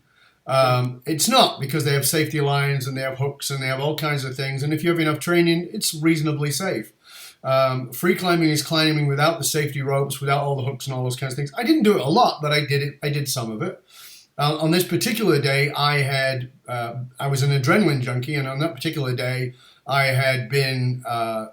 it's not, because they have safety lines and they have hooks and they have all kinds of things. And if you have enough training, it's reasonably safe. Free climbing is climbing without the safety ropes, without all the hooks and all those kinds of things. I didn't do it a lot, but I did it. I did some of it. On this particular day, I was an adrenaline junkie, and on that particular day, I had been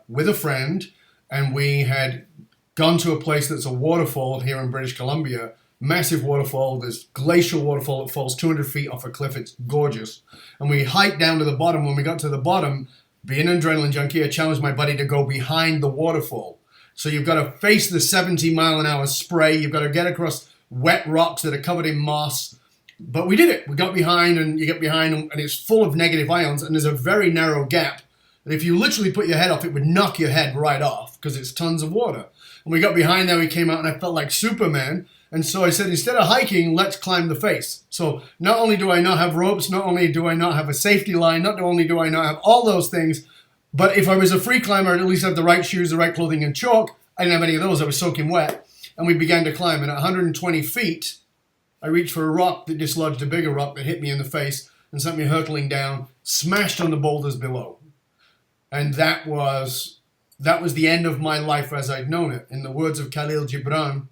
with a friend, and we had gone to a place that's a waterfall here in British Columbia, massive waterfall. There's glacial waterfall that falls 200 feet off a cliff. It's gorgeous. And we hiked down to the bottom. When we got to the bottom, being an adrenaline junkie, I challenged my buddy to go behind the waterfall. So you've got to face the 70-mile-an-hour spray. You've got to get across wet rocks that are covered in moss. But we did it. We got behind, and you get behind, and it's full of negative ions, and there's a very narrow gap that if you literally put your head off, it would knock your head right off because it's tons of water. And we got behind there, we came out, and I felt like Superman. And so I said, instead of hiking, let's climb the face. So not only do I not have ropes, not only do I not have a safety line, not only do I not have all those things, but if I was a free climber, I'd at least have the right shoes, the right clothing, and chalk. I didn't have any of those. I was soaking wet. And we began to climb. And at 120 feet, I reached for a rock that dislodged a bigger rock that hit me in the face and sent me hurtling down, smashed on the boulders below. And that was the end of my life as I'd known it. In the words of Khalil Gibran,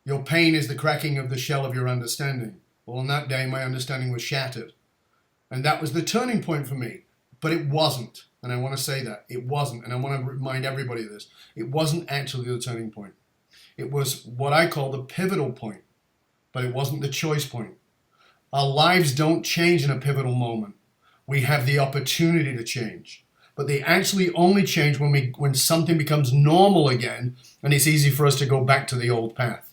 your pain is the cracking of the shell of your understanding. Well, on that day, my understanding was shattered. And that was the turning point for me. But it wasn't. And I want to say that. It wasn't. And I want to remind everybody of this. It wasn't actually the turning point. It was what I call the pivotal point. But it wasn't the choice point. Our lives don't change in a pivotal moment. We have the opportunity to change. But they actually only change when something becomes normal again, and it's easy for us to go back to the old path.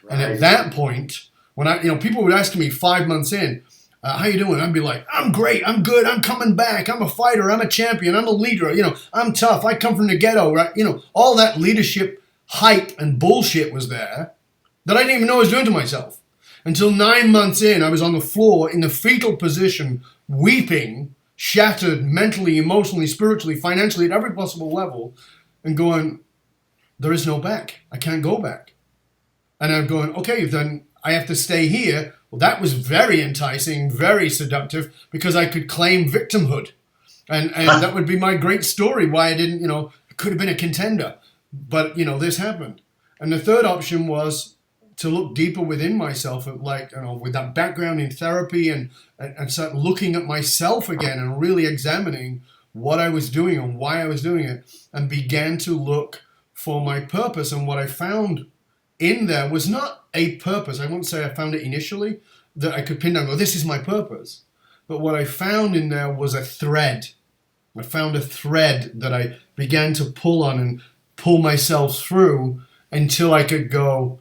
Right. And at that point, when people would ask me 5 months in, how you doing? I'd be like, I'm great, I'm good, I'm coming back, I'm a fighter, I'm a champion, I'm a leader, I'm tough, I come from the ghetto, right? All that leadership hype and bullshit was there that I didn't even know I was doing to myself. Until 9 months in, I was on the floor in the fetal position, weeping, shattered mentally, emotionally, spiritually, financially, at every possible level, and going, there is no back. I can't go back. And I'm going, okay, then I have to stay here. Well, that was very enticing, very seductive, because I could claim victimhood. And that would be my great story, why I didn't, it could have been a contender. But, this happened. And the third option was to look deeper within myself, with that background in therapy and start looking at myself again and really examining what I was doing and why I was doing it, and began to look for my purpose. And what I found in there was not a purpose. I won't say I found it initially that I could pin down and go, this is my purpose. But what I found in there was a thread. I found a thread that I began to pull on and pull myself through until I could go,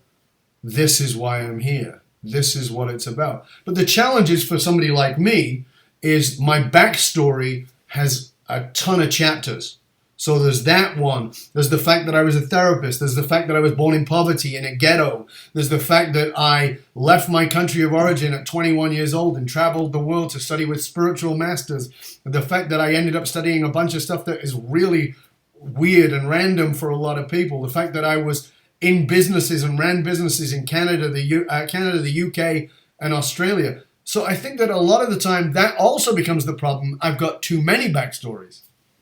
this is why I'm here. This is what it's about. But the challenge is for somebody like me is my backstory has a ton of chapters. So there's that one. There's the fact that I was a therapist. There's the fact that I was born in poverty in a ghetto. There's the fact that I left my country of origin at 21 years old and traveled the world to study with spiritual masters. The fact that I ended up studying a bunch of stuff that is really weird and random for a lot of people. The fact that I was in businesses and ran businesses in Canada, the UK, and Australia. So I think that a lot of the time that also becomes the problem. I've got too many backstories.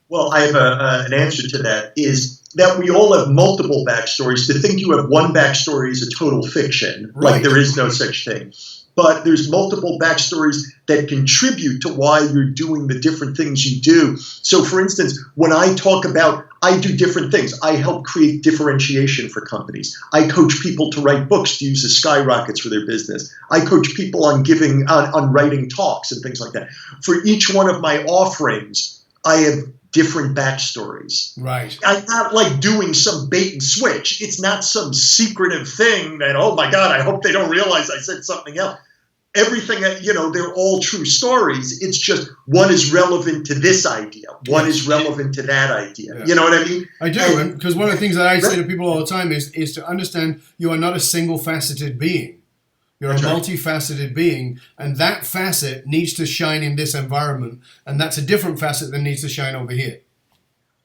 Well, I have an answer to that, is that we all have multiple backstories. To think you have one backstory is a total fiction. Right. Like there is no such thing. But there's multiple backstories that contribute to why you're doing the different things you do. So, for instance, when I talk about, I do different things. I help create differentiation for companies. I coach people to write books to use as skyrockets for their business. I coach people on writing talks and things like that. For each one of my offerings, I have different backstories. Right. I'm not like doing some bait and switch. It's not some secretive thing that, oh my God, I hope they don't realize I said something else. Everything, they're all true stories. It's just one is relevant to this idea. One is relevant to that idea. Yeah. You know what I mean? I do, because one of the things that I say to people all the time is to understand you are not a single-faceted being. You're a multifaceted being, and that facet needs to shine in this environment, and that's a different facet that needs to shine over here.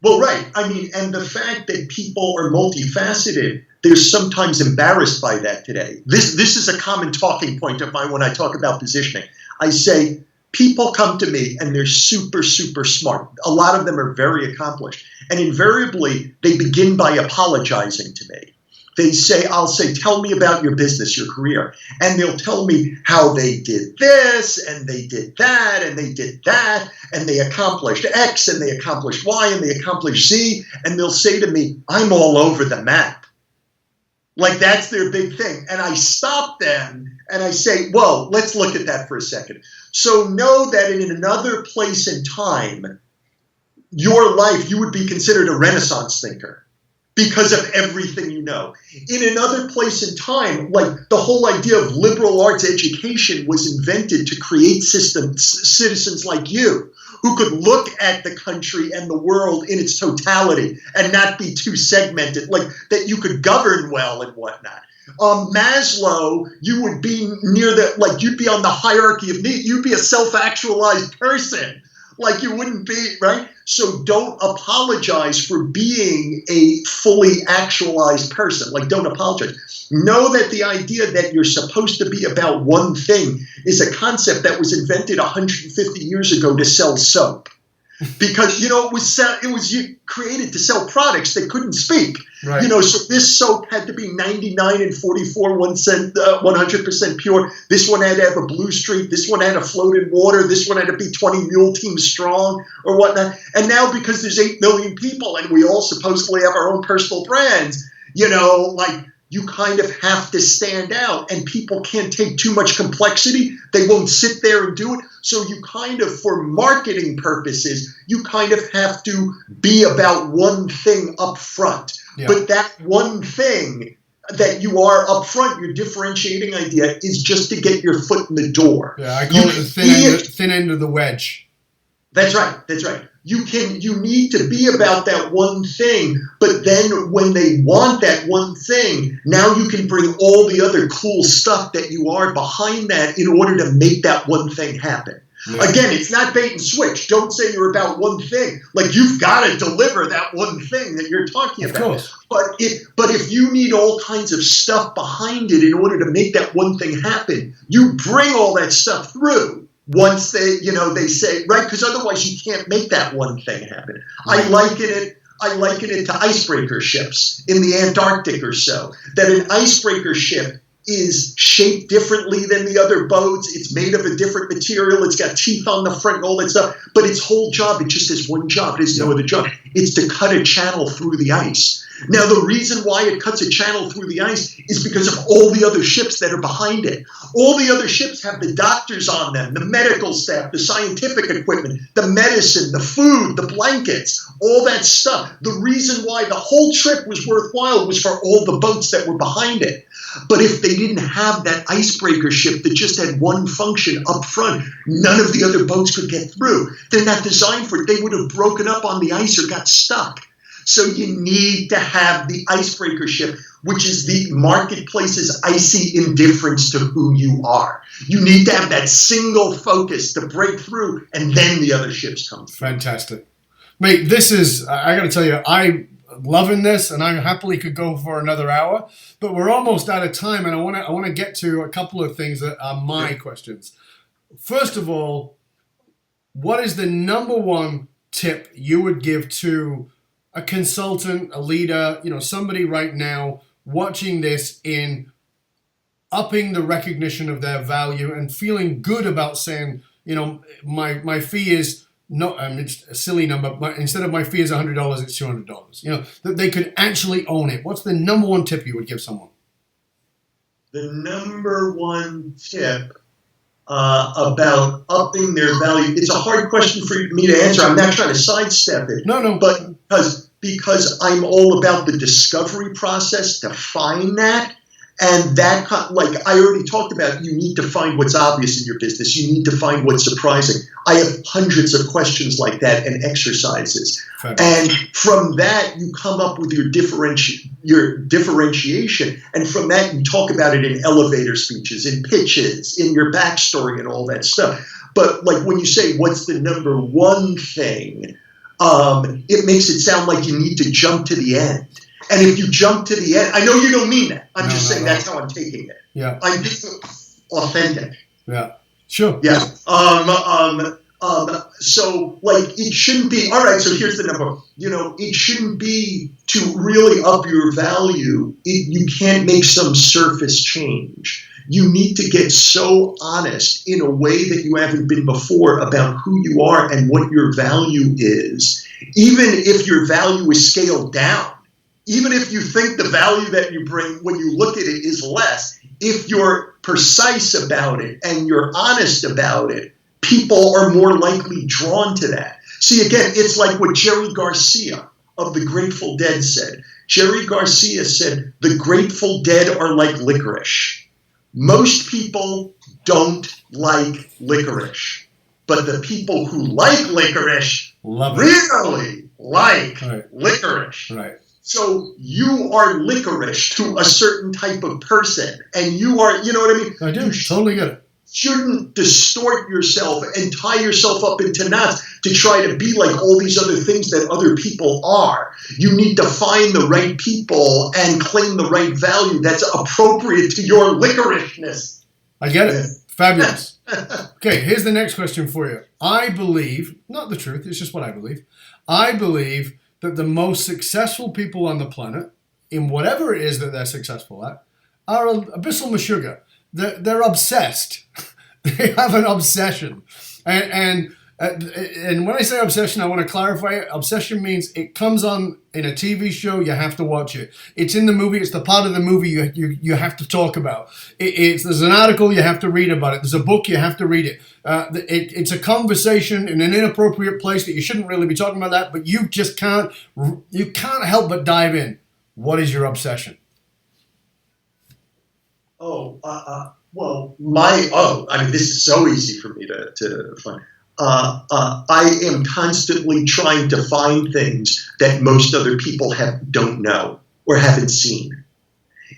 Well, right. I mean, and the fact that people are multifaceted, they're sometimes embarrassed by that today. This is a common talking point of mine when I talk about positioning. I say, people come to me and they're super, super smart. A lot of them are very accomplished. And invariably, they begin by apologizing to me. I'll say, tell me about your business, your career. And they'll tell me how they did this and they did that and they did that and they accomplished X and they accomplished Y and they accomplished Z. And they'll say to me, I'm all over the map. Like that's their big thing. And I stop them and I say, well, let's look at that for a second. So know that in another place and time, your life, you would be considered a Renaissance thinker because of everything you know. In another place and time, like the whole idea of liberal arts education was invented to create citizens like you who could look at the country and the world in its totality and not be too segmented, like that you could govern well and whatnot. Maslow, you would be you'd be on the hierarchy of need. You'd be a self-actualized person. Like you wouldn't be, right? So don't apologize for being a fully actualized person. Like don't apologize. Know that the idea that you're supposed to be about one thing is a concept that was invented 150 years ago to sell soap. Because, it was created to sell products that couldn't speak. Right. So this soap had to be 99 and 44 100% pure. This one had to have a blue streak. This one had to float in water. This one had to be 20 mule team strong or whatnot. And now because there's 8 million people and we all supposedly have our own personal brands, you kind of have to stand out and people can't take too much complexity. They won't sit there and do it. So you kind of, for marketing purposes, you kind of have to be about one thing up front. Yeah. But that one thing that you are up front, your differentiating idea is just to get your foot in the door. Yeah, I call it the thin end of the wedge. That's right. That's right. You need to be about that one thing, but then when they want that one thing, now you can bring all the other cool stuff that you are behind that in order to make that one thing happen. Yeah. Again, it's not bait and switch. Don't say you're about one thing. Like you've got to deliver that one thing that you're talking about. Of course. But if you need all kinds of stuff behind it in order to make that one thing happen, you bring all that stuff through. Once they say, right, because otherwise you can't make that one thing happen. Right. I liken it to icebreaker ships in the Antarctic or so, that an icebreaker ship is shaped differently than the other boats. It's made of a different material. It's got teeth on the front and all that stuff. But its whole job, it just has one job. It has no other job. It's to cut a channel through the ice. Now, the reason why it cuts a channel through the ice is because of all the other ships that are behind it. All the other ships have the doctors on them, the medical staff, the scientific equipment, the medicine, the food, the blankets, all that stuff. The reason why the whole trip was worthwhile was for all the boats that were behind it. But if they didn't have that icebreaker ship that just had one function up front, none of the other boats could get through. They're not designed for it. They would have broken up on the ice or got stuck. So you need to have the icebreaker ship, which is the marketplace's icy indifference to who you are. You need to have that single focus to break through, and then the other ships come through. Fantastic. Mate, this is, I got to tell you, I'm loving this, and I happily could go for another hour, but we're almost out of time, and I want to get to a couple of things that are my questions. First of all, what is the number one tip you would give to a consultant, a leader, somebody right now watching this in upping the recognition of their value and feeling good about saying, my fee is not, it's a silly number, but instead of my fee is $100, it's $200. That they could actually own it. What's the number one tip you would give someone? The number one tip about upping their value. It's a hard question for me to answer. I'm not trying to sidestep it. No. But because I'm all about the discovery process to find that. And that, like I already talked about, you need to find what's obvious in your business. You need to find what's surprising. I have hundreds of questions like that and exercises. And from that, you come up with your differentiation. And from that, you talk about it in elevator speeches, in pitches, in your backstory and all that stuff. But like when you say, what's the number one thing, it makes it sound like you need to jump to the end. And if you jump to the end, I know you don't mean that. I'm just saying that's how I'm taking it. Yeah. I'm being authentic. Yeah. Sure. Yeah. So, like, it shouldn't be, all right, so here's the number. It shouldn't be to really up your value. You can't make some surface change. You need to get so honest in a way that you haven't been before about who you are and what your value is. Even if your value is scaled down, even if you think the value that you bring when you look at it is less, if you're precise about it and you're honest about it, people are more likely drawn to that. See, again, it's like what Jerry Garcia of the Grateful Dead said. Jerry Garcia said, the Grateful Dead are like licorice. Most people don't like licorice, but the people who like licorice really like licorice. Right. So you are licorice to a certain type of person, and you are, you know what I mean? I do, totally get it. Shouldn't distort yourself and tie yourself up into knots to try to be like all these other things that other people are. You need to find the right people and claim the right value that's appropriate to your licorishness. I get it. Fabulous. Okay, here's the next question for you. I believe, not the truth, it's just what I believe that the most successful people on the planet, in whatever it is that they're successful at, are abyssal meshuggah. They're obsessed. They have an obsession. And when I say obsession, I want to clarify it. Obsession means it comes on in a TV show, you have to watch it. It's in the movie, it's the part of the movie you have to talk about. There's an article, you have to read about it. There's a book, you have to read it. It's a conversation in an inappropriate place that you shouldn't really be talking about that, but you just can't help but dive in. What is your obsession? This is so easy for me to find. I am constantly trying to find things that most other people don't know or haven't seen.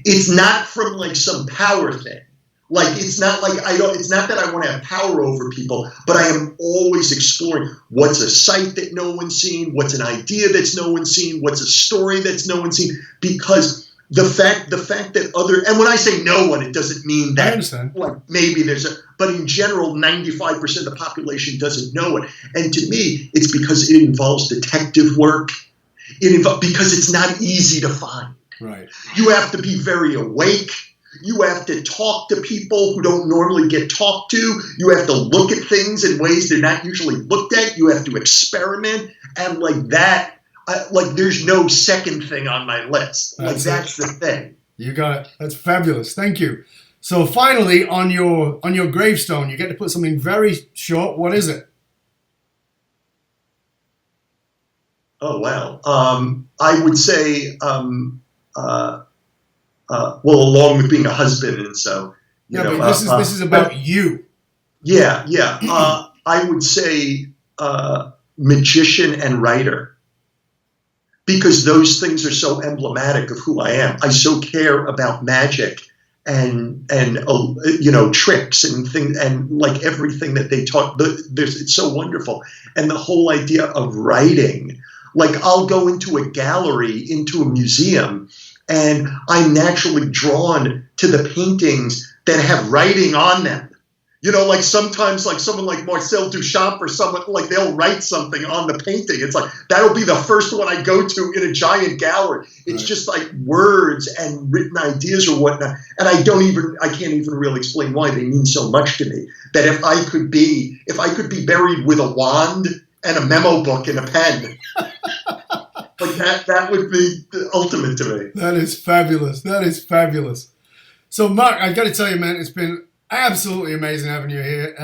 It's not from like some power thing. Like, it's not like it's not that I want to have power over people, but I am always exploring what's a site that no one's seen, what's an idea that's no one's seen, what's a story that's no one's seen, because the fact that and when I say no one, it doesn't mean that, I understand. Like, maybe but in general, 95% of the population doesn't know it. And to me, it's because it involves detective work. Because it's not easy to find. Right. You have to be very awake. You have to talk to people who don't normally get talked to. You have to look at things in ways they're not usually looked at. You have to experiment. And like that, there's no second thing on my list. That's the thing. You got it. That's fabulous. Thank you. So finally, on your gravestone, you get to put something very short. What is it? Oh, wow. I would say, along with being a husband, and so this is about you. Yeah. I would say magician and writer. Because those things are so emblematic of who I am. I so care about magic and tricks and things, and like everything that they taught. It's so wonderful. And the whole idea of writing, like I'll go into a gallery, into a museum, and I'm naturally drawn to the paintings that have writing on them. Like sometimes like someone like Marcel Duchamp or someone, like they'll write something on the painting. It's like, that'll be the first one I go to in a giant gallery. It's right. Just like words and written ideas or whatnot. And I can't even really explain why they mean so much to me. That if I could be buried with a wand and a memo book and a pen, like that would be the ultimate to me. That is fabulous. So Mark, I got to tell you, man, it's been absolutely amazing having you here,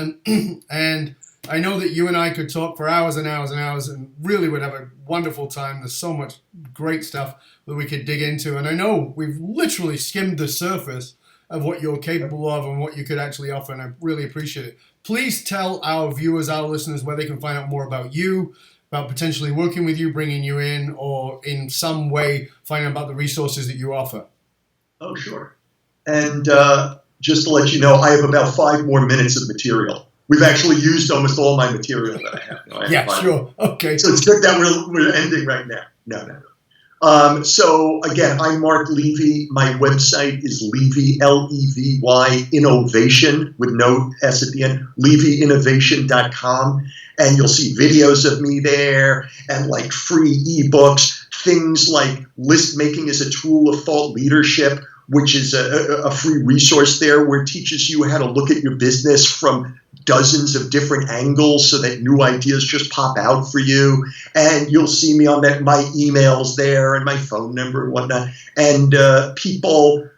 and I know that you and I could talk for hours and hours and hours, and really would have a wonderful time. There's so much great stuff that we could dig into, and I know we've literally skimmed the surface of what you're capable of and what you could actually offer, and I really appreciate it. Please tell our viewers, our listeners, where they can find out more about you, about potentially working with you, bringing you in, or in some way finding out about the resources that you offer. Oh, sure. And just to let you know, I have about 5 more minutes of material. We've actually used almost all my material that I have. Yeah, sure. Okay. So it's good that we're ending right now. No. So again, I'm Mark Levy. My website is Levy, Levy Innovation with no S at the end, levyinnovation.com. And you'll see videos of me there and like free ebooks, things like list making as a tool of thought leadership, which is a free resource there where it teaches you how to look at your business from dozens of different angles so that new ideas just pop out for you. And you'll see me on that, my emails there and my phone number and whatnot. And people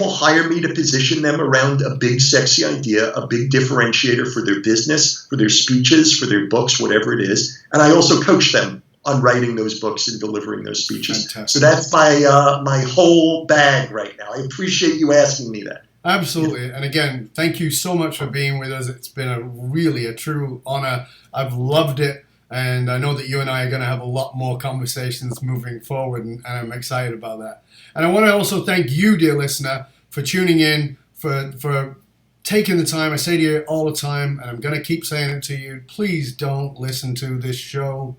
hire me to position them around a big, sexy idea, a big differentiator for their business, for their speeches, for their books, whatever it is. And I also coach them on writing those books and delivering those speeches. Fantastic. So that's my whole bag right now. I appreciate you asking me that. Absolutely. And again, thank you so much for being with us. It's been a true honor. I've loved it. And I know that you and I are going to have a lot more conversations moving forward, and I'm excited about that. And I want to also thank you, dear listener, for tuning in, for taking the time. I say to you all the time, and I'm going to keep saying it to you, please don't listen to this show.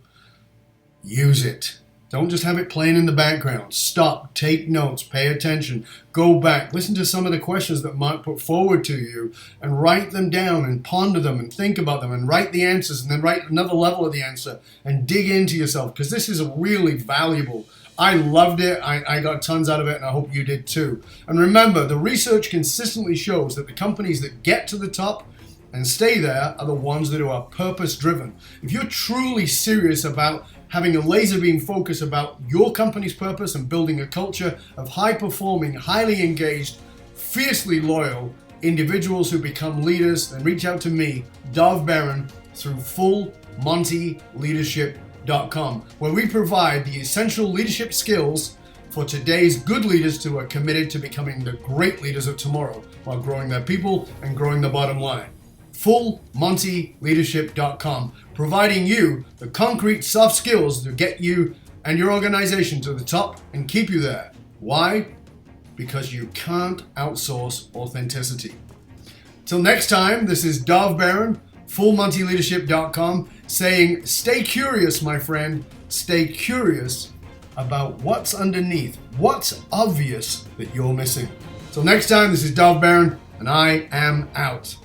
Use it. Don't just have it playing in the background. Stop, take notes, pay attention, go back, listen to some of the questions that Mark put forward to you and write them down and ponder them and think about them and write the answers and then write another level of the answer and dig into yourself, because this is really valuable. I loved it. I got tons out of it, and I hope you did too. And remember, the research consistently shows that the companies that get to the top and stay there are the ones that are purpose-driven. If you're truly serious about having a laser beam focus about your company's purpose and building a culture of high-performing, highly engaged, fiercely loyal individuals who become leaders, then reach out to me, Dov Baron, through fullmontyleadership.com, where we provide the essential leadership skills for today's good leaders who are committed to becoming the great leaders of tomorrow while growing their people and growing the bottom line. fullmontyleadership.com, providing you the concrete soft skills to get you and your organization to the top and keep you there. Why? Because you can't outsource authenticity. Till next time, this is Dov Baron, fullmontyleadership.com, saying, stay curious, my friend. Stay curious about what's underneath, what's obvious that you're missing. Till next time, this is Dov Baron, and I am out.